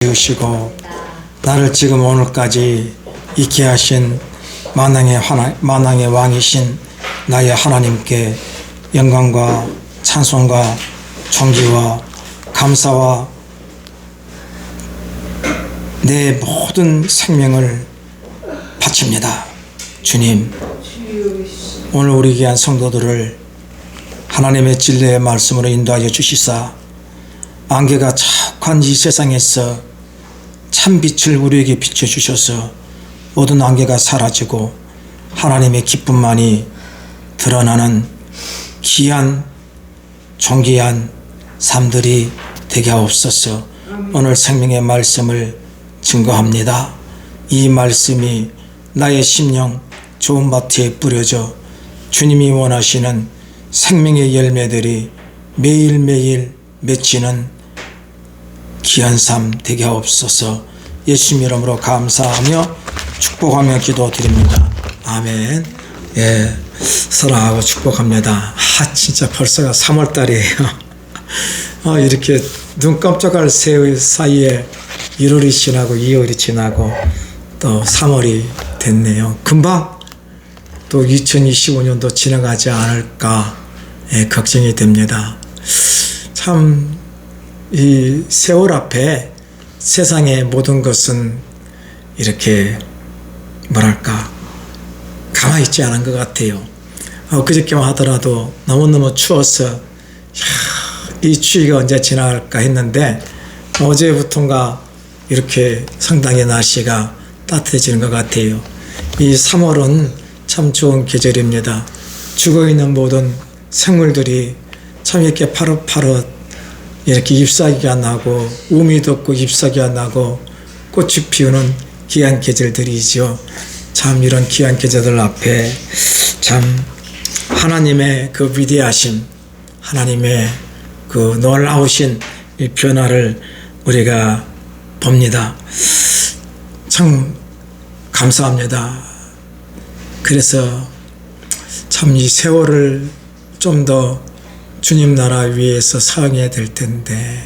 지으시고 나를 지금 오늘까지 있게 하신 만왕의 왕이신 나의 하나님께 영광과 찬송과 존귀와 감사와 내 모든 생명을 바칩니다. 주님, 오늘 우리 귀한 성도들을 하나님의 진리의 말씀으로 인도하여 주시사 안개가 자욱한 이 세상에서 참 빛을 우리에게 비춰주셔서 모든 안개가 사라지고 하나님의 기쁨만이 드러나는 귀한 존귀한 삶들이 되게 하옵소서. 오늘 생명의 말씀을 증거합니다. 이 말씀이 나의 심령 좋은 밭에 뿌려져 주님이 원하시는 생명의 열매들이 매일매일 맺히는 귀한 삶 되게 하옵소서. 예수님 이름으로 감사하며 축복하며 기도드립니다. 아멘. 예, 사랑하고 축복합니다. 진짜 벌써가 3월달이에요. 이렇게 눈 깜짝할 새의 사이에 1월이 지나고 2월이 지나고 또 3월이 됐네요. 금방 또 2025년도 지나가지 않을까 걱정이 됩니다. 참 이 세월 앞에 세상의 모든 것은 이렇게 뭐랄까 가만히 있지 않은 것 같아요. 그저께만 하더라도 너무너무 추워서 이 추위가 언제 지나갈까 했는데 어제부터인가 이렇게 상당히 날씨가 따뜻해지는 것 같아요. 이 3월은 참 좋은 계절입니다. 죽어있는 모든 생물들이 참 이렇게 파릇파릇 이렇게 잎사귀가 나고 우미 돋고 잎사귀가 나고 꽃이 피우는 귀한 계절들이죠. 참 이런 귀한 계절들 앞에 참 하나님의 그 위대하심, 하나님의 그 놀라우신 이 변화를 우리가 봅니다. 참 감사합니다. 그래서 참 이 세월을 좀 더 주님 나라 위에서 사용해야 될 텐데,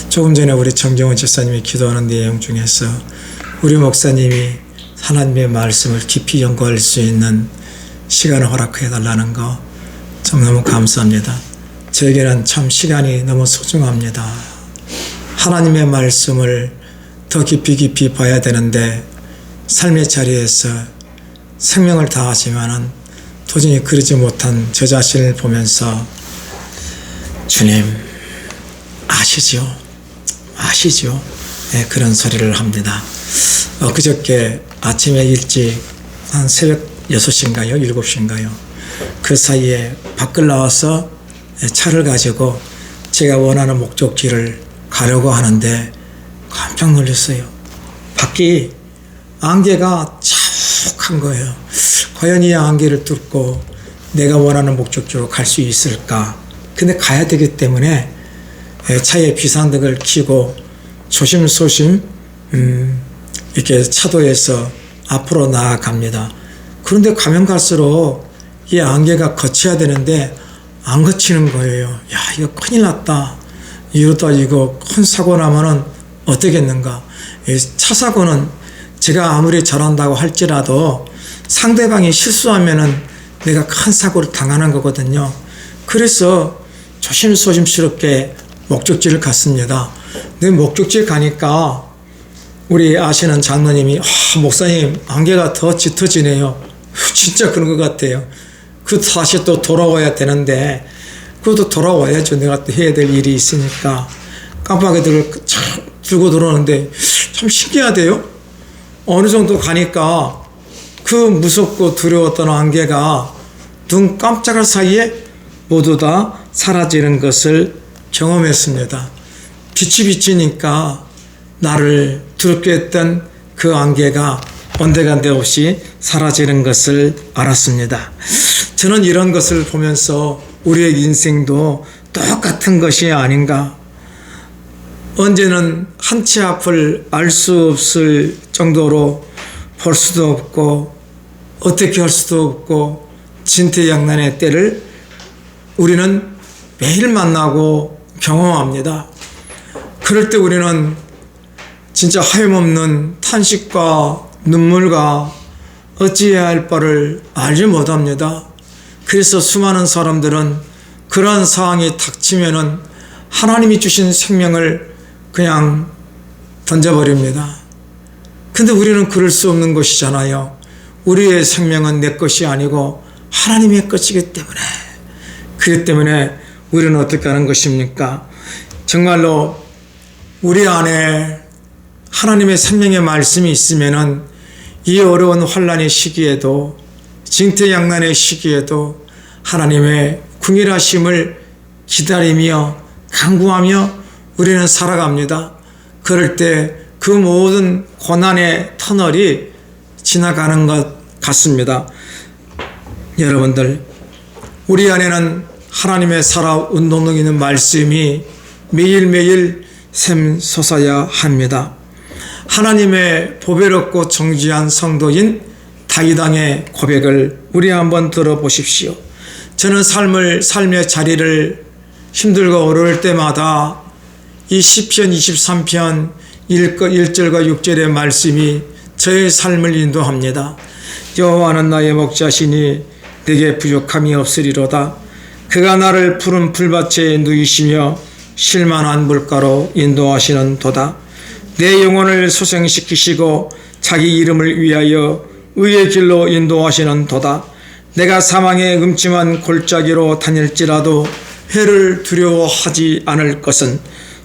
조금 전에 우리 정정원 집사님이 기도하는 내용 중에서 우리 목사님이 하나님의 말씀을 깊이 연구할 수 있는 시간을 허락해 달라는 거 참 너무 감사합니다. 저에게는 참 시간이 너무 소중합니다. 하나님의 말씀을 더 깊이 봐야 되는데 삶의 자리에서 생명을 다하지만은 도저히 그러지 못한 저 자신을 보면서 주님 아시죠? 네, 그런 소리를 합니다. 그저께 아침에 일찍 한 새벽 6시인가요? 7시인가요? 그 사이에 밖을 나와서 차를 가지고 제가 원하는 목적지를 가려고 하는데 깜짝 놀랐어요. 밖이 안개가 자욱한 거예요. 과연 이 안개를 뚫고 내가 원하는 목적지로 갈 수 있을까? 근데 가야 되기 때문에 차에 비상등을 켜고 조심조심 이렇게 차도에서 앞으로 나아갑니다. 그런데 가면 갈수록 이 안개가 거쳐야 되는데 안 거치는 거예요. 야, 이거 큰일 났다. 이러다 이거 큰 사고 나면은 어떻겠는가? 차 사고는 제가 아무리 잘한다고 할지라도 상대방이 실수하면은 내가 큰 사고를 당하는 거거든요. 그래서 조심스럽게 목적지를 갔습니다. 근데 목적지에 가니까 우리 아시는 장로님이 목사님 안개가 더 짙어지네요. 진짜 그런 것 같아요. 다시 또 돌아와야 되는데 그것도 돌아와야죠. 내가 또 해야 될 일이 있으니까 깜빡이들을 들고 들어오는데 참 신기하대요. 어느 정도 가니까 그 무섭고 두려웠던 안개가 눈 깜짝할 사이에 모두 다 사라지는 것을 경험했습니다. 빛이 비치니까 나를 두렵게 했던 그 안개가 온데간데 없이 사라지는 것을 알았습니다. 저는 이런 것을 보면서 우리의 인생도 똑같은 것이 아닌가. 언제는 한 치 앞을 알 수 없을 정도로 볼 수도 없고 어떻게 할 수도 없고 진퇴양난의 때를 우리는 매일 만나고 경험합니다. 그럴 때 우리는 진짜 하염없는 탄식과 눈물과 어찌해야 할 바를 알지 못합니다. 그래서 수많은 사람들은 그러한 상황이 닥치면은 하나님이 주신 생명을 그냥 던져버립니다. 근데 우리는 그럴 수 없는 것이잖아요. 우리의 생명은 내 것이 아니고 하나님의 것이기 때문에, 그렇기 때문에 우리는 어떻게 하는 것입니까? 정말로 우리 안에 하나님의 생명의 말씀이 있으면은 이 어려운 환난의 시기에도, 징태양난의 시기에도 하나님의 궁일하심을 기다리며 간구하며 우리는 살아갑니다. 그럴 때 그 모든 고난의 터널이 지나가는 것 같습니다. 여러분들, 우리 안에는 하나님의 살아 운동력 있는 말씀이 매일매일 샘솟아야 합니다. 하나님의 보배롭고 정지한 성도인 다윗 왕의 고백을 우리 한번 들어보십시오. 저는 삶의 자리를 힘들고 어려울 때마다 이 시편 23편 1절과 6절의 말씀이 저의 삶을 인도합니다. 여호와는 나의 목자시니 내게 부족함이 없으리로다. 그가 나를 푸른 풀밭에 누이시며 쉴만한 물가로 인도하시는 도다. 내 영혼을 소생시키시고 자기 이름을 위하여 의의 길로 인도하시는 도다. 내가 사망의 음침한 골짜기로 다닐지라도 해를 두려워하지 않을 것은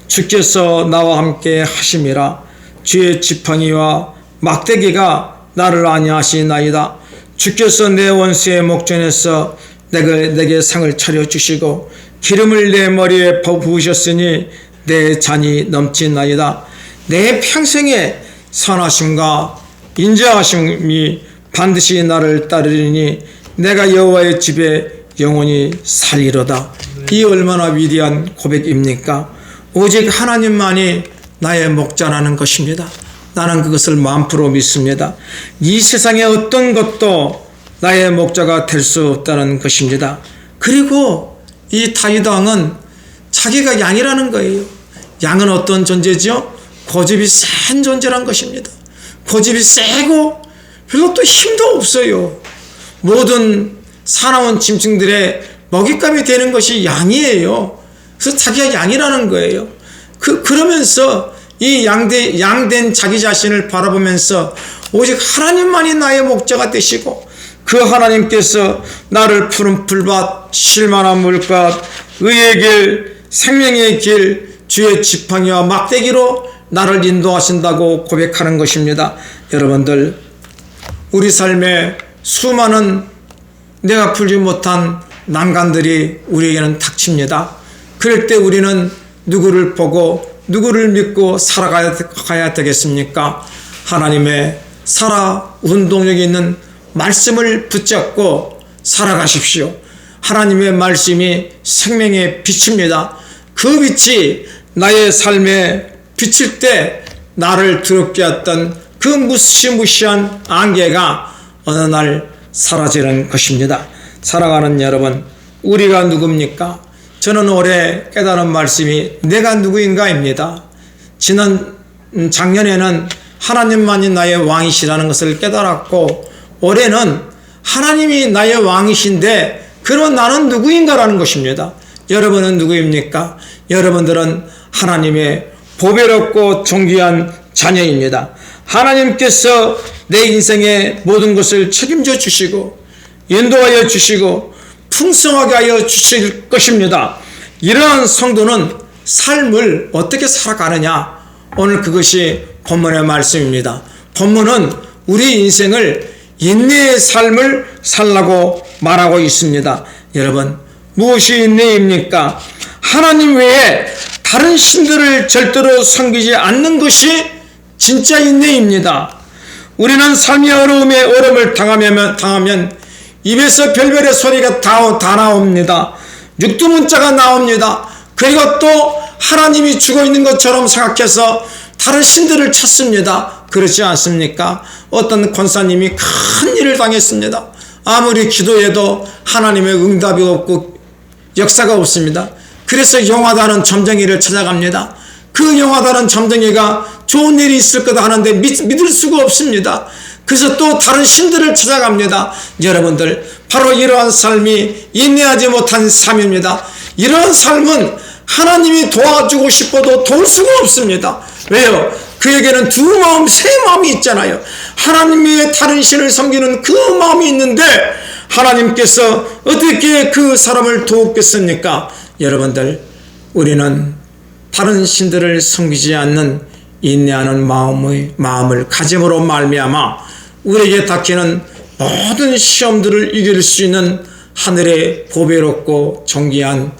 주께서 나와 함께 하심이라. 주의 지팡이와 막대기가 나를 안위하시나이다. 주께서 내 원수의 목전에서 내게 상을 차려주시고 기름을 내 머리에 부으셨으니 내 잔이 넘치나이다. 내 평생의 선하심과 인자하심이 반드시 나를 따르리니 내가 여호와의 집에 영원히 살리로다. 이 얼마나 위대한 고백입니까? 오직 하나님만이 나의 목자라는 것입니다. 나는 그것을 만프로 믿습니다. 이 세상의 어떤 것도 나의 목자가 될 수 없다는 것입니다. 그리고 이 다윗 왕은 자기가 양이라는 거예요. 양은 어떤 존재죠? 고집이 센 존재란 것입니다. 고집이 세고 별로 또 힘도 없어요. 모든 사나운 짐승들의 먹잇감이 되는 것이 양이에요. 그래서 자기가 양이라는 거예요. 그러면서 이 양된 자기 자신을 바라보면서 오직 하나님만이 나의 목자가 되시고 그 하나님께서 나를 푸른 풀밭, 쉴만한 물가, 의의 길, 생명의 길, 주의 지팡이와 막대기로 나를 인도하신다고 고백하는 것입니다. 여러분들, 우리 삶에 수많은 내가 풀지 못한 난관들이 우리에게는 닥칩니다. 그럴 때 우리는 누구를 보고 누구를 믿고 살아가야 되겠습니까? 하나님의 살아 운동력이 있는 말씀을 붙잡고 살아가십시오. 하나님의 말씀이 생명의 빛입니다. 그 빛이 나의 삶에 비칠 때 나를 두렵게 했던 그 무시무시한 안개가 어느 날 사라지는 것입니다. 사랑하는 여러분, 우리가 누굽니까? 저는 올해 깨달은 말씀이 내가 누구인가입니다. 작년에는 하나님만이 나의 왕이시라는 것을 깨달았고, 올해는 하나님이 나의 왕이신데 그러면 나는 누구인가라는 것입니다. 여러분은 누구입니까? 여러분들은 하나님의 보배롭고 존귀한 자녀입니다. 하나님께서 내 인생의 모든 것을 책임져 주시고 인도하여 주시고 풍성하게 하여 주실 것입니다. 이러한 성도는 삶을 어떻게 살아가느냐? 오늘 그것이 본문의 말씀입니다. 본문은 우리 인생을 인내의 삶을 살라고 말하고 있습니다. 여러분, 무엇이 인내입니까? 하나님 외에 다른 신들을 절대로 섬기지 않는 것이 진짜 인내입니다. 우리는 삶의 어려움을 당하면 입에서 별별의 소리가 다 나옵니다. 육두문자가 나옵니다. 그리고 또 하나님이 죽어 있는 것처럼 생각해서 다른 신들을 찾습니다. 그렇지 않습니까? 어떤 권사님이 큰 일을 당했습니다. 아무리 기도해도 하나님의 응답이 없고 역사가 없습니다. 그래서 용하다는 점쟁이를 찾아갑니다. 그 영화다는 잠정이가 좋은 일이 있을 거다 하는데 믿을 수가 없습니다. 그래서 또 다른 신들을 찾아갑니다. 여러분들, 바로 이러한 삶이 인내하지 못한 삶입니다. 이러한 삶은 하나님이 도와주고 싶어도 도울 수가 없습니다. 왜요? 그에게는 두 마음, 세 마음이 있잖아요. 하나님의 다른 신을 섬기는 그 마음이 있는데 하나님께서 어떻게 그 사람을 도우겠습니까? 여러분들, 우리는 다른 신들을 섬기지 않는 인내하는 마음을 가짐으로 말미암아 우리에게 닥치는 모든 시험들을 이길 수 있는 하늘의 보배롭고 존귀한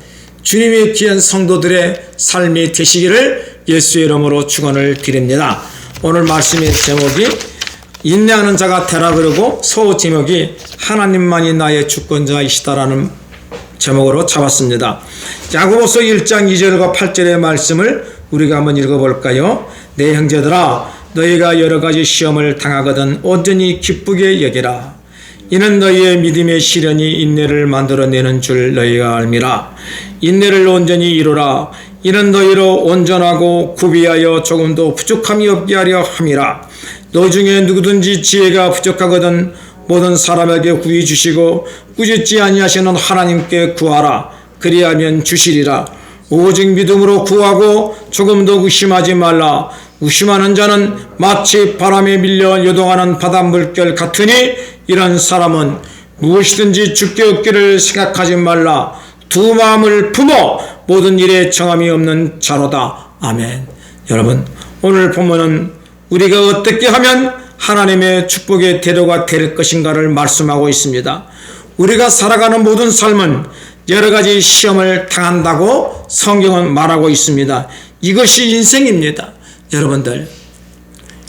주님의 귀한 성도들의 삶이 되시기를 예수의 이름으로 축원을 드립니다. 오늘 말씀의 제목이 인내하는 자가 되라, 그러고 소 제목이 하나님만이 나의 주권자이시다라는 제목으로 잡았습니다. 야고보서 1장 2절과 8절의 말씀을 우리가 한번 읽어볼까요? 내 형제들아, 너희가 여러 가지 시험을 당하거든 온전히 기쁘게 여기라. 이는 너희의 믿음의 시련이 인내를 만들어내는 줄 너희가 알미라. 인내를 온전히 이루라. 이는 너희로 온전하고 구비하여 조금도 부족함이 없게 하려 함이라. 너 중에 누구든지 지혜가 부족하거든 모든 사람에게 구히 주시고 꾸짖지 아니하시는 하나님께 구하라. 그리하면 주시리라. 오직 믿음으로 구하고 조금도 의심하지 말라. 의심하는 자는 마치 바람에 밀려 요동하는 바닷물결 같으니 이런 사람은 무엇이든지 주께 얻기를 생각하지 말라. 두 마음을 품어 모든 일에 정함이 없는 자로다. 아멘. 여러분, 오늘 본문은 우리가 어떻게 하면 하나님의 축복의 대도가 될 것인가를 말씀하고 있습니다. 우리가 살아가는 모든 삶은 여러 가지 시험을 당한다고 성경은 말하고 있습니다. 이것이 인생입니다. 여러분들,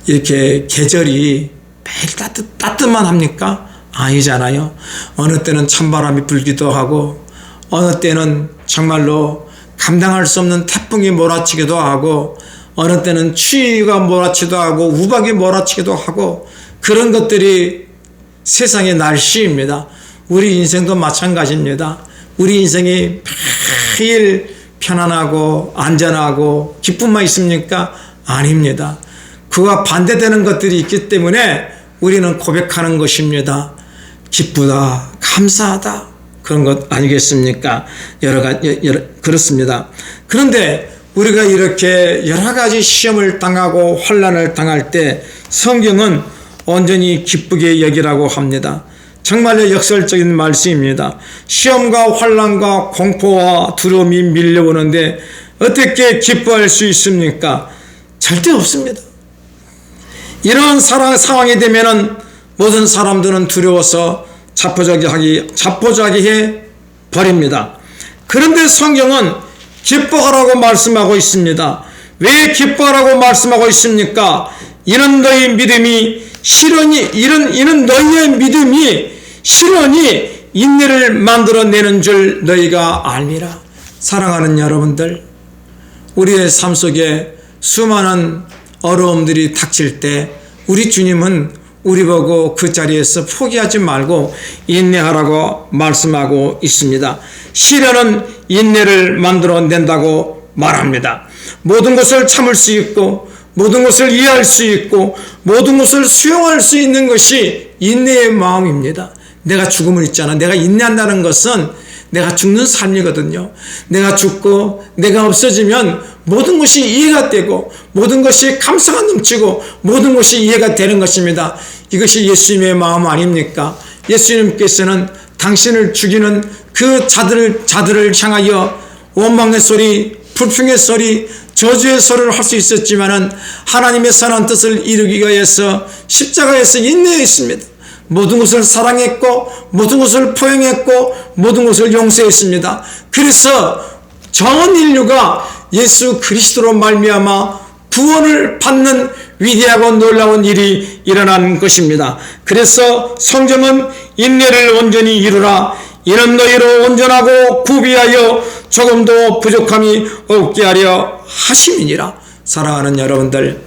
이렇게 계절이 매일 따뜻만 합니까? 아니잖아요. 어느 때는 찬바람이 불기도 하고 어느 때는 정말로 감당할 수 없는 태풍이 몰아치기도 하고 어느 때는 추위가 몰아치기도 하고 우박이 몰아치기도 하고 그런 것들이 세상의 날씨입니다. 우리 인생도 마찬가지입니다. 우리 인생이 매일 편안하고 안전하고 기쁨만 있습니까? 아닙니다. 그와 반대되는 것들이 있기 때문에 우리는 고백하는 것입니다. 기쁘다, 감사하다, 그런 것 아니겠습니까? 그렇습니다. 그런데 우리가 이렇게 여러 가지 시험을 당하고 환난을 당할 때 성경은 온전히 기쁘게 여기라고 합니다. 정말로 역설적인 말씀입니다. 시험과 환난과 공포와 두려움이 밀려오는데 어떻게 기뻐할 수 있습니까? 절대 없습니다. 이런 상황이 되면은 모든 사람들은 두려워서 자포자기해 버립니다. 그런데 성경은 기뻐하라고 말씀하고 있습니다. 왜 기뻐하라고 말씀하고 있습니까? 이는 너희의 믿음이 시련이 인내를 만들어내는 줄 너희가 알미라. 사랑하는 여러분들, 우리의 삶 속에 수많은 어려움들이 닥칠 때 우리 주님은 우리 보고 그 자리에서 포기하지 말고 인내하라고 말씀하고 있습니다. 시련은 인내를 만들어낸다고 말합니다. 모든 것을 참을 수 있고 모든 것을 이해할 수 있고 모든 것을 수용할 수 있는 것이 인내의 마음입니다. 내가 죽음을 있잖아. 내가 인내한다는 것은 내가 죽는 삶이거든요. 내가 죽고 내가 없어지면 모든 것이 이해가 되고 모든 것이 감사가 넘치고 모든 것이 이해가 되는 것입니다. 이것이 예수님의 마음 아닙니까? 예수님께서는 당신을 죽이는 그 자들을 향하여 원망의 소리, 불평의 소리, 저주의 소리를 할 수 있었지만은 하나님의 선한 뜻을 이루기 위해서 십자가에서 인내했습니다. 모든 것을 사랑했고 모든 것을 포용했고 모든 것을 용서했습니다. 그래서 전 인류가 예수 그리스도로 말미암아 구원을 받는 위대하고 놀라운 일이 일어난 것입니다. 그래서 성경은 인내를 온전히 이루라. 이는 너희로 온전하고 구비하여 조금도 부족함이 없게 하려 하심이니라. 사랑하는 여러분들,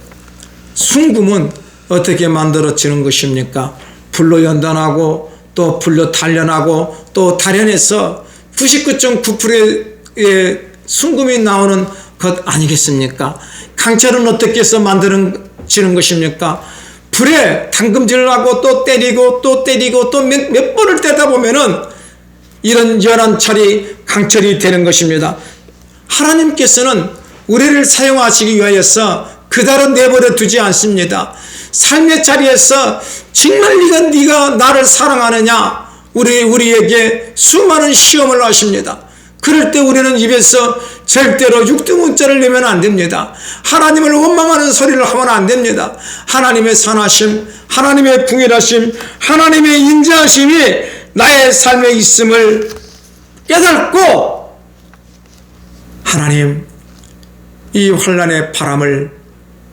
순금은 어떻게 만들어지는 것입니까? 불로 연단하고 또 불로 단련하고 또 단련해서 99.9%의 순금이 나오는 것 아니겠습니까? 강철은 어떻게 해서 만들어지는 것입니까? 불에 담금질을 하고 또 때리고 또 때리고 또 몇 번을 떼다 보면은 이런 연한 철이 강철이 되는 것입니다. 하나님께서는 우리를 사용하시기 위하여서 그대로 내버려 두지 않습니다. 삶의 자리에서 정말 네가 나를 사랑하느냐, 우리에게 수많은 시험을 하십니다. 그럴 때 우리는 입에서 절대로 육두문자를 내면 안 됩니다. 하나님을 원망하는 소리를 하면 안 됩니다. 하나님의 선하심, 하나님의 풍일하심, 하나님의 인자하심이 나의 삶에 있음을 깨닫고, 하나님, 이 환난의 바람을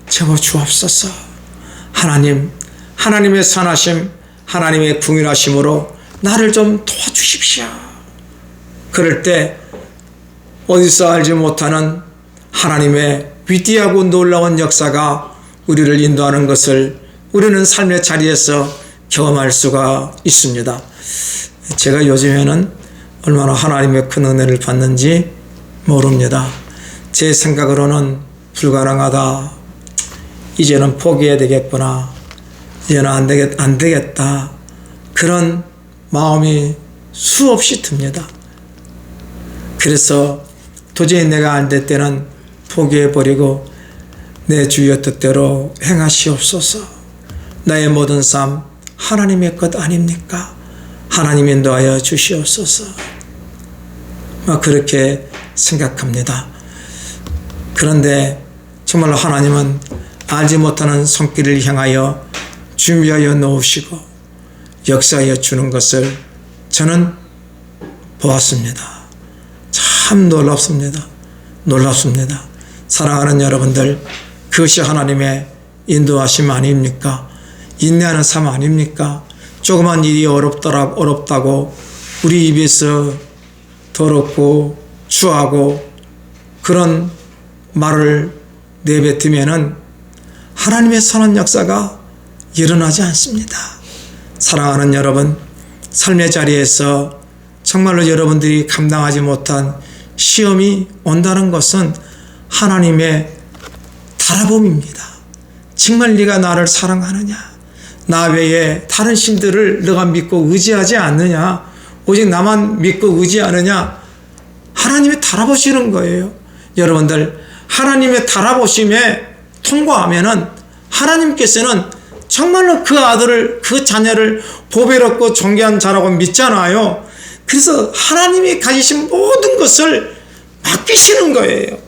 채워 주옵소서. 하나님, 하나님의 선하심, 하나님의 풍일하심으로 나를 좀 도와주십시오. 그럴 때 어디서 알지 못하는 하나님의 위대하고 놀라운 역사가 우리를 인도하는 것을 우리는 삶의 자리에서 경험할 수가 있습니다. 제가 요즘에는 얼마나 하나님의 큰 은혜를 받는지 모릅니다. 제 생각으로는 불가능하다, 이제는 포기해야 되겠구나, 이제는 안 되겠다, 그런 마음이 수없이 듭니다. 그래서 도저히 내가 안 될 때는 포기해버리고 내 주의 뜻대로 행하시옵소서. 나의 모든 삶 하나님의 것 아닙니까? 하나님 인도하여 주시옵소서. 그렇게 생각합니다. 그런데 정말로 하나님은 알지 못하는 손길을 향하여 준비하여 놓으시고 역사하여 주는 것을 저는 보았습니다. 참 놀랍습니다. 놀랍습니다. 사랑하는 여러분들, 그것이 하나님의 인도하심 아닙니까? 인내하는 삶 아닙니까? 조그만 일이 어렵다고 우리 입에서 더럽고 추하고 그런 말을 내뱉으면은 하나님의 선한 역사가 일어나지 않습니다. 사랑하는 여러분, 삶의 자리에서 정말로 여러분들이 감당하지 못한 시험이 온다는 것은 하나님의 달아봄입니다. 정말 네가 나를 사랑하느냐, 나 외에 다른 신들을 너가 믿고 의지하지 않느냐, 오직 나만 믿고 의지하느냐, 하나님이 달아보시는 거예요. 여러분들, 하나님의 달아보심에 통과하면은 하나님께서는 정말로 그 아들을, 그 자녀를 보배롭고 존귀한 자라고 믿잖아요. 그래서 하나님이 가지신 모든 것을 맡기시는 거예요.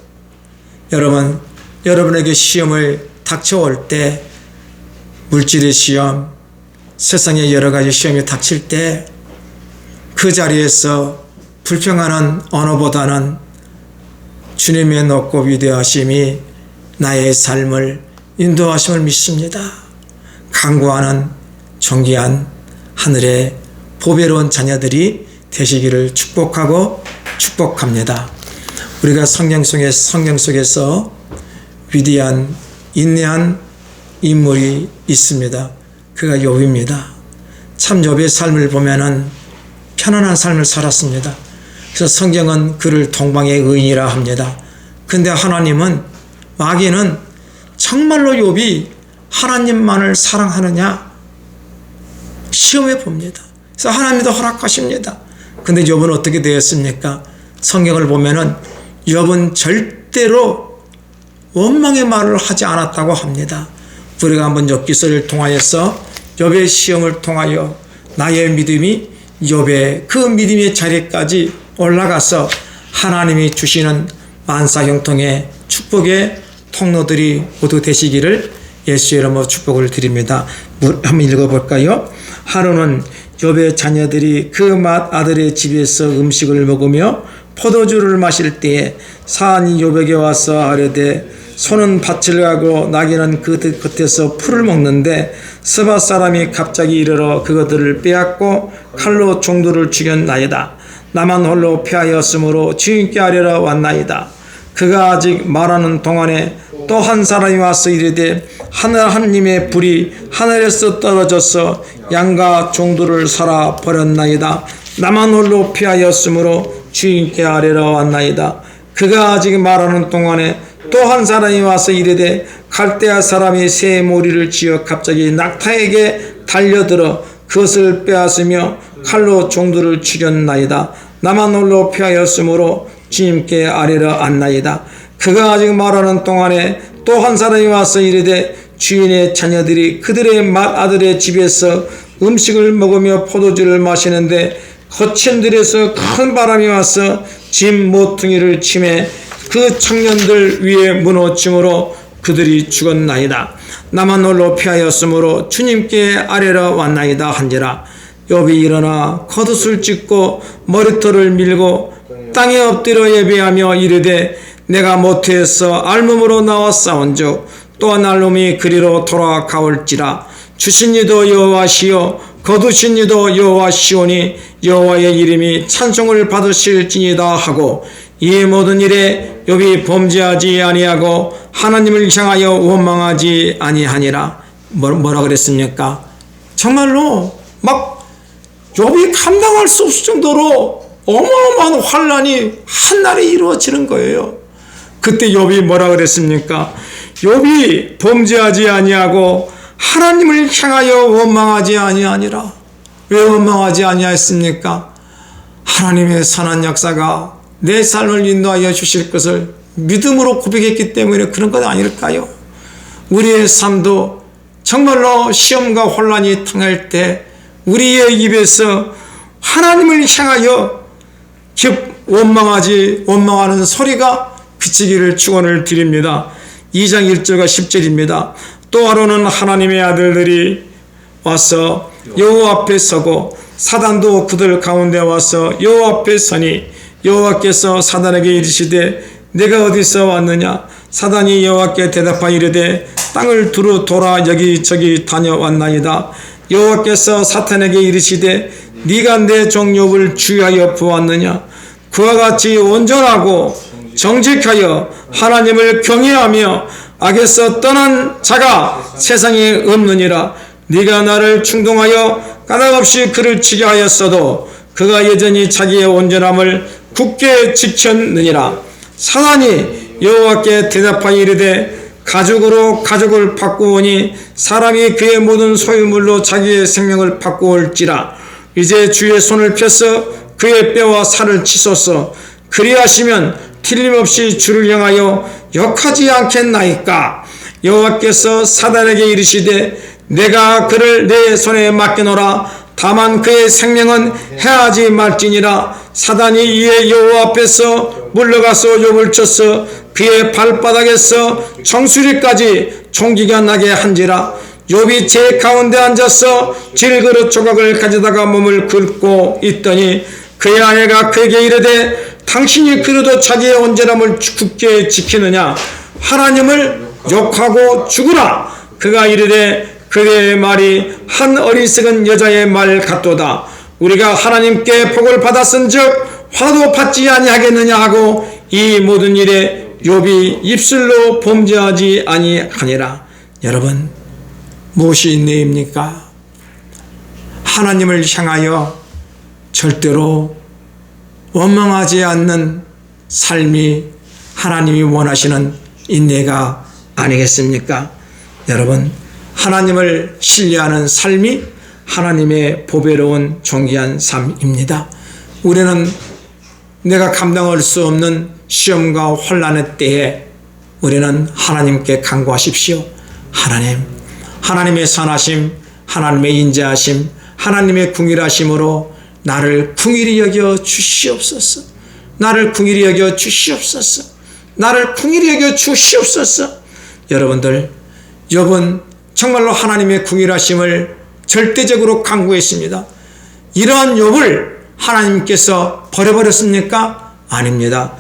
여러분, 여러분에게 시험을 닥쳐올 때, 물질의 시험, 세상에 여러 가지 시험이 닥칠 때 그 자리에서 불평하는 언어보다는 주님의 높고 위대하심이 나의 삶을 인도하심을 믿습니다. 간구하는 존귀한 하늘의 보배로운 자녀들이 되시기를 축복하고 축복합니다. 우리가 성경 속에서 위대한 인내한 인물이 있습니다. 그가 욥입니다. 참 욥의 삶을 보면은 편안한 삶을 살았습니다. 그래서 성경은 그를 동방의 의인이라 합니다. 근데 하나님은, 마귀는 정말로 욥이 하나님만을 사랑하느냐 시험해 봅니다. 그래서 하나님도 허락하십니다. 근데 욥은 어떻게 되었습니까? 성경을 보면은 욥은 절대로 원망의 말을 하지 않았다고 합니다. 우리가 한번 욥 기서를 통하여서 욥의 시험을 통하여 나의 믿음이 욥의 그 믿음의 자리까지 올라가서 하나님이 주시는 만사형통의 축복의 통로들이 모두 되시기를 예수의 이름으로 축복을 드립니다. 한번 읽어볼까요? 하루는 욥의 자녀들이 그 맏 아들의 집에서 음식을 먹으며 포도주를 마실 때에 사안이 욥에게 와서 아뢰되 소는 밭을 가고 나귀는 그 곁에서 풀을 먹는데 스바 사람이 갑자기 이르러 그것들을 빼앗고 칼로 종들을 죽였나이다. 나만 홀로 피하였으므로 주인께 아뢰러 왔나이다. 그가 아직 말하는 동안에 또 한 사람이 와서 이르되 하나님의 불이 하늘에서 떨어져서 양과 종들을 살아 버렸나이다. 나만 홀로 피하였으므로 주인께 아뢰러 왔나이다. 그가 아직 말하는 동안에 또 한 사람이 와서 이르되 갈대아 사람이 새 모리를 지어 갑자기 낙타에게 달려들어 그것을 빼앗으며 칼로 종들을 죽였나이다. 나만 홀로 피하였으므로 주님께 아뢰러 왔나이다. 그가 아직 말하는 동안에 또 한 사람이 와서 이르되 주인의 자녀들이 그들의 맏아들의 집에서 음식을 먹으며 포도주를 마시는데 거친 들에서 큰 바람이 와서 집 모퉁이를 치매 그 청년들 위에 무너짐으로 그들이 죽었나이다. 나만 홀로 피하였으므로 주님께 아뢰러 왔나이다 한지라. 욥이 일어나 겉옷을 찢고 머리털을 밀고 땅에 엎드려 예배하며 이르되 내가 모태에서 알몸으로 나와 싸운즉 또한 알몸이 그리로 돌아가올지라. 주신 이도 여호와시요 거두신 이도 여호와시오니 여호와의 이름이 찬송을 받으실지니다 하고 이 모든 일에 욥이 범죄하지 아니하고 하나님을 향하여 원망하지 아니하니라. 뭐라 그랬습니까? 정말로 막 욥이 감당할 수 없을 정도로 어마어마한 환란이 한날에 이루어지는 거예요. 그때 욥이 뭐라 그랬습니까? 욥이 범죄하지 아니하고 하나님을 향하여 원망하지 아니하니라. 왜 원망하지 아니하였습니까? 하나님의 선한 역사가 내 삶을 인도하여 주실 것을 믿음으로 고백했기 때문에 그런 것 아닐까요? 우리의 삶도 정말로 시험과 혼란이 당할 때 우리의 입에서 하나님을 향하여 원망하는 소리가 그치기를 축원을 드립니다. 2장 1절과 10절입니다. 또 하루는 하나님의 아들들이 와서 여호와 앞에 서고 사단도 그들 가운데 와서 여호와 앞에 서니 여호와께서 사단에게 이르시되 내가 어디서 왔느냐? 사단이 여호와께 대답하여 이르되 땅을 두루 돌아 여기저기 다녀왔나이다. 여호와께서 사탄에게 이르시되 네가 내 종 욥을 주의하여 보았느냐? 그와 같이 온전하고 정직하여 하나님을 경외하며 악에서 떠난 자가 세상에 없느니라. 네가 나를 충동하여 까닭없이 그를 치게 하였어도 그가 여전히 자기의 온전함을 굳게 지켰느니라. 사단이 여호와께 대답하여 이르되 가죽으로 가죽을 바꾸오니 사람이 그의 모든 소유물로 자기의 생명을 바꾸올지라. 이제 주의 손을 펴서 그의 뼈와 살을 치소서. 그리하시면 틀림없이 주를 향하여 역하지 않겠나이까. 여호와께서 사단에게 이르시되 내가 그를 내 손에 맡겨놓으라. 다만 그의 생명은 해하지 말지니라. 사단이 이에 여호와 앞에서 물러가서 욥을 쳤어 그의 발바닥에서 정수리까지 총기가 나게 한지라. 욥이 제 가운데 앉아서 질그릇 조각을 가져다가 몸을 긁고 있더니 그의 아내가 그에게 이르되 당신이 그래도 자기의 온전함을 굳게 지키느냐? 하나님을 욕하고 죽으라. 그가 이르되 그의 말이 한 어리석은 여자의 말 같도다. 우리가 하나님께 복을 받았은즉 화도 받지 아니하겠느냐 하고 이 모든 일에 욥이 입술로 범죄하지 아니하니라. 여러분, 무엇이 인내입니까? 하나님을 향하여 절대로 원망하지 않는 삶이 하나님이 원하시는 인내가 아니겠습니까? 여러분, 하나님을 신뢰하는 삶이 하나님의 보배로운 존귀한 삶입니다. 우리는 내가 감당할 수 없는 시험과 혼란의 때에 우리는 하나님께 간구하십시오. 하나님의 선하심, 하나님의 인자하심, 하나님의 궁일하심으로 나를 궁일히 여겨 주시옵소서. 나를 궁일히 여겨 주시옵소서. 나를 궁일히 여겨 주시옵소서. 여러분들, 욥은 정말로 하나님의 궁일하심을 절대적으로 간구했습니다. 이러한 욥을 하나님께서 버려버렸습니까? 아닙니다.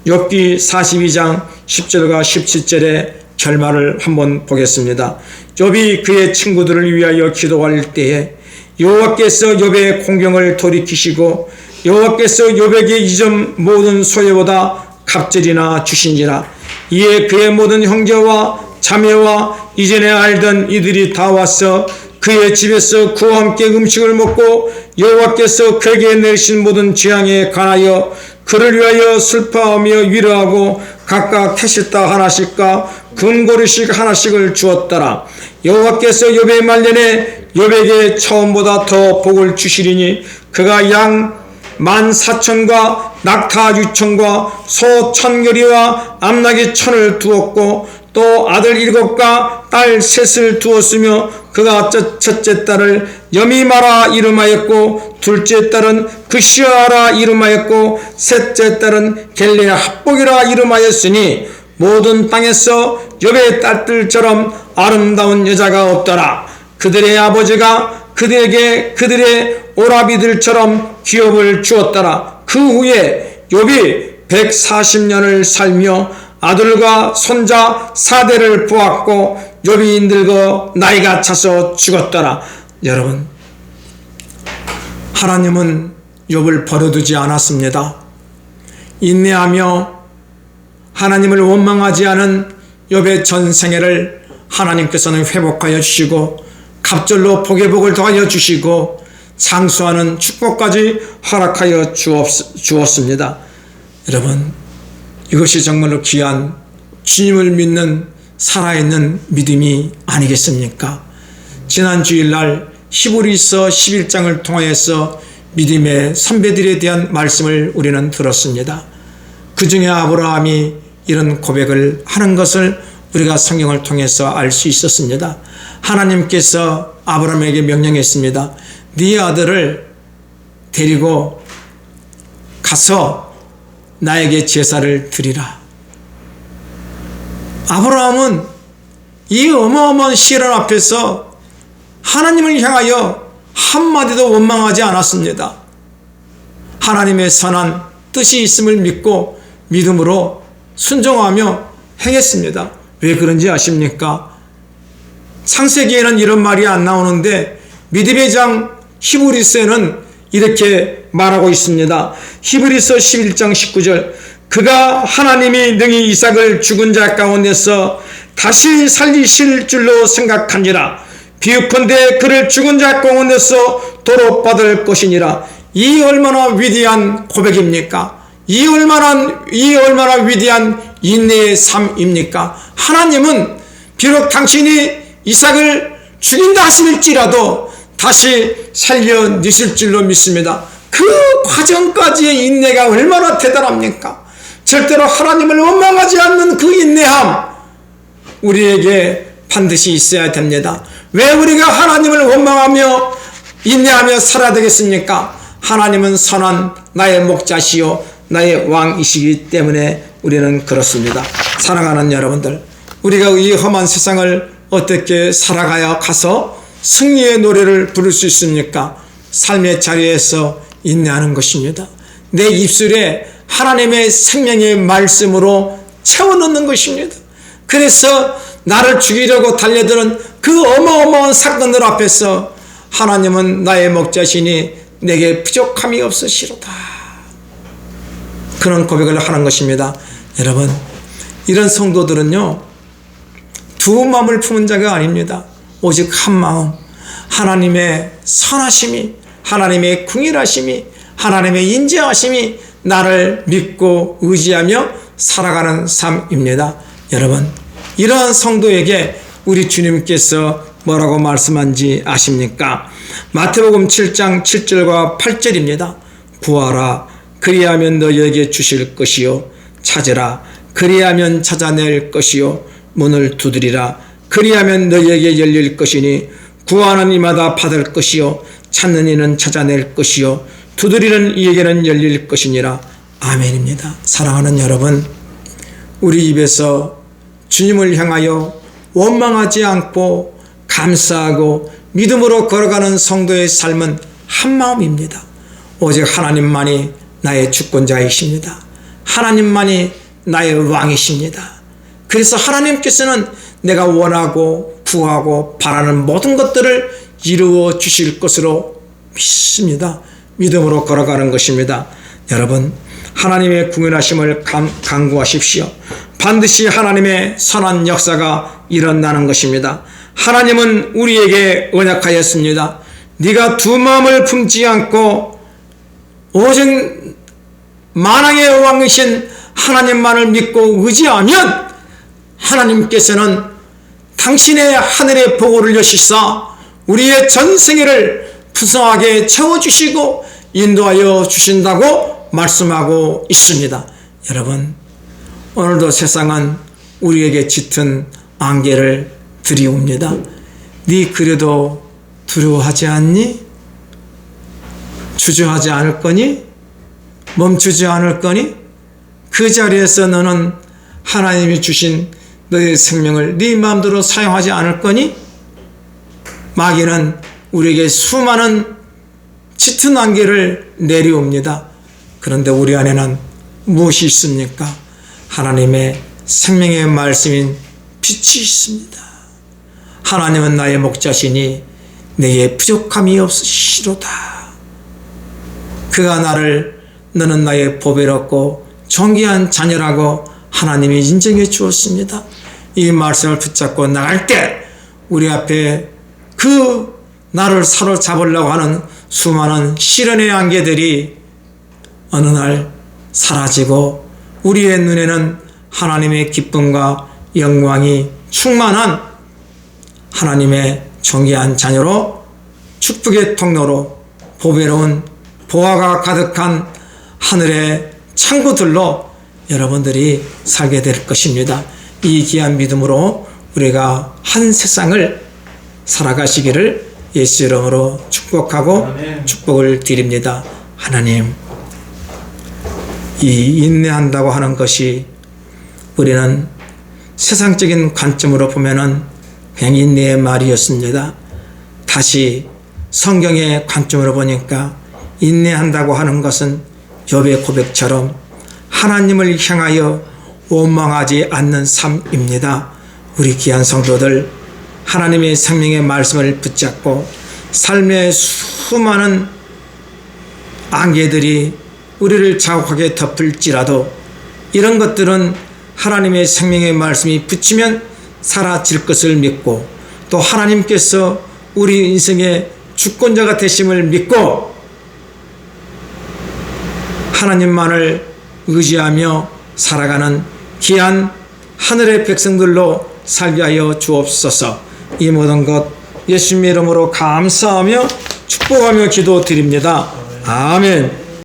욥기 42장 10절과 17절의 결말을 한번 보겠습니다. 욥이 그의 친구들을 위하여 기도할 때에 여호와께서 욥의 공경을 돌이키시고 여호와께서 욥에게 이전 모든 소유보다 갑절이나 주신지라. 이에 그의 모든 형제와 자매와 이전에 알던 이들이 다 와서 그의 집에서 그와 함께 음식을 먹고 여호와께서 그에게 내신 모든 재앙에 관하여 그를 위하여 슬퍼하며 위로하고 각각 캐시다 하나씩과 금고리씩 하나씩을 주었더라. 여호와께서 욥의 말년에 욥에게 처음보다 더 복을 주시리니 그가 양 14,000과 낙타 6,000과 소 1,000결이와 암나귀 1,000을 두었고 또 아들 7과 딸 3을 두었으며 그가 첫째 딸을 여미마라 이름하였고 둘째 딸은 그시아라 이름하였고 셋째 딸은 겔레 합복이라 이름하였으니 모든 땅에서 욥의 딸들처럼 아름다운 여자가 없더라. 그들의 아버지가 그들에게 그들의 오라비들처럼 기업을 주었더라. 그 후에 욥이 140년을 살며 아들과 손자 4대를 보았고 욥이 늙어 나이가 차서 죽었더라. 여러분, 하나님은 욥을 버려두지 않았습니다. 인내하며 하나님을 원망하지 않은 욥의 전생애를 하나님께서는 회복하여 주시고 갑절로 복의 복을 더하여 주시고 장수하는 축복까지 허락하여 주었습니다. 여러분, 이것이 정말로 귀한 주님을 믿는 살아있는 믿음이 아니겠습니까? 지난 주일날 히브리서 11장을 통하여서 믿음의 선배들에 대한 말씀을 우리는 들었습니다. 그 중에 아브라함이 이런 고백을 하는 것을 우리가 성경을 통해서 알 수 있었습니다. 하나님께서 아브라함에게 명령했습니다. 네 아들을 데리고 가서 나에게 제사를 드리라. 아브라함은 이 어마어마한 시련 앞에서 하나님을 향하여 한마디도 원망하지 않았습니다. 하나님의 선한 뜻이 있음을 믿고 믿음으로 순종하며 행했습니다. 왜 그런지 아십니까? 창세기에는 이런 말이 안 나오는데 믿음의 장 히브리서에는 이렇게 말하고 있습니다. 히브리서 11장 19절, 그가 하나님이 능히 이삭을 죽은 자 가운데서 다시 살리실 줄로 생각하니라. 비유컨대 그를 죽은 자 가운데서 도로 받을 것이니라. 이 얼마나 위대한 고백입니까? 이 얼마나 위대한 인내의 삶입니까? 하나님은 비록 당신이 이삭을 죽인다 하실지라도 다시 살려내실 줄로 믿습니다. 그 과정까지의 인내가 얼마나 대단합니까? 절대로 하나님을 원망하지 않는 그 인내함, 우리에게 반드시 있어야 됩니다. 왜 우리가 하나님을 원망하며 인내하며 살아야 되겠습니까? 하나님은 선한 나의 목자시요 나의 왕이시기 때문에 우리는 그렇습니다. 사랑하는 여러분들, 우리가 이 험한 세상을 어떻게 살아가야 가서 승리의 노래를 부를 수 있습니까? 삶의 자리에서 인내하는 것입니다. 내 입술에 하나님의 생명의 말씀으로 채워넣는 것입니다. 그래서 나를 죽이려고 달려드는 그 어마어마한 사건들 앞에서 하나님은 나의 목자시니 내게 부족함이 없으시로다, 그런 고백을 하는 것입니다. 여러분, 이런 성도들은요, 두 마음을 품은 자가 아닙니다. 오직 한 마음, 하나님의 선하심이, 하나님의 궁일하심이, 하나님의 인자하심이 나를 믿고 의지하며 살아가는 삶입니다. 여러분, 이러한 성도에게 우리 주님께서 뭐라고 말씀한지 아십니까? 마태복음 7장 7절과 8절입니다. 구하라, 그리하면 너희에게 주실 것이요, 찾으라, 그리하면 찾아낼 것이요, 문을 두드리라, 그리하면 너희에게 열릴 것이니 구하는 이마다 받을 것이요, 찾는 이는 찾아낼 것이요, 두드리는 이에게는 열릴 것이니라. 아멘입니다. 사랑하는 여러분, 우리 입에서 주님을 향하여 원망하지 않고 감사하고 믿음으로 걸어가는 성도의 삶은 한마음입니다. 오직 하나님만이 나의 주권자이십니다. 하나님만이 나의 왕이십니다. 그래서 하나님께서는 내가 원하고 구하고 바라는 모든 것들을 이루어 주실 것으로 믿습니다. 믿음으로 걸어가는 것입니다. 여러분, 하나님의 궁일하심을 간구하십시오. 반드시 하나님의 선한 역사가 일어나는 것입니다. 하나님은 우리에게 언약하였습니다. 네가 두 마음을 품지 않고 오직 만왕의 왕이신 하나님만을 믿고 의지하면 하나님께서는 당신의 하늘의 보고를 여시사 우리의 전생애를 푸성하게 채워주시고 인도하여 주신다고 말씀하고 있습니다. 여러분, 오늘도 세상은 우리에게 짙은 안개를 들이옵니다. 네 그래도 두려워하지 않니? 주저하지 않을 거니? 멈추지 않을 거니? 그 자리에서 너는 하나님이 주신 너의 생명을 네 마음대로 사용하지 않을 거니? 마귀는 우리에게 수많은 짙은 안개를 내려옵니다. 그런데 우리 안에는 무엇이 있습니까? 하나님의 생명의 말씀인 빛이 있습니다. 하나님은 나의 목자시니 내게 부족함이 없으시로다. 그가 너는 나의 보배롭고 존귀한 자녀라고 하나님이 인정해 주었습니다. 이 말씀을 붙잡고 나갈 때 우리 앞에 그 나를 사로잡으려고 하는 수많은 시련의 안개들이 어느 날 사라지고 우리의 눈에는 하나님의 기쁨과 영광이 충만한 하나님의 존귀한 자녀로 축복의 통로로 보배로운 보화가 가득한 하늘의 창구들로 여러분들이 살게 될 것입니다. 이 귀한 믿음으로 우리가 한 세상을 살아가시기를 예수 이름으로 축복하고 아멘. 축복을 드립니다. 하나님, 이 인내한다고 하는 것이 우리는 세상적인 관점으로 보면은 그냥 인내의 말이었습니다. 다시 성경의 관점으로 보니까 인내한다고 하는 것은 욥의 고백처럼 하나님을 향하여 원망하지 않는 삶입니다. 우리 귀한 성도들, 하나님의 생명의 말씀을 붙잡고 삶의 수많은 안개들이 우리를 자욱하게 덮을지라도 이런 것들은 하나님의 생명의 말씀이 붙이면 사라질 것을 믿고 또 하나님께서 우리 인생의 주권자가 되심을 믿고 하나님만을 의지하며 살아가는 귀한 하늘의 백성들로 살게 하여 주옵소서. 이 모든 것 예수님의 이름으로 감사하며 축복하며 기도드립니다. 아멘.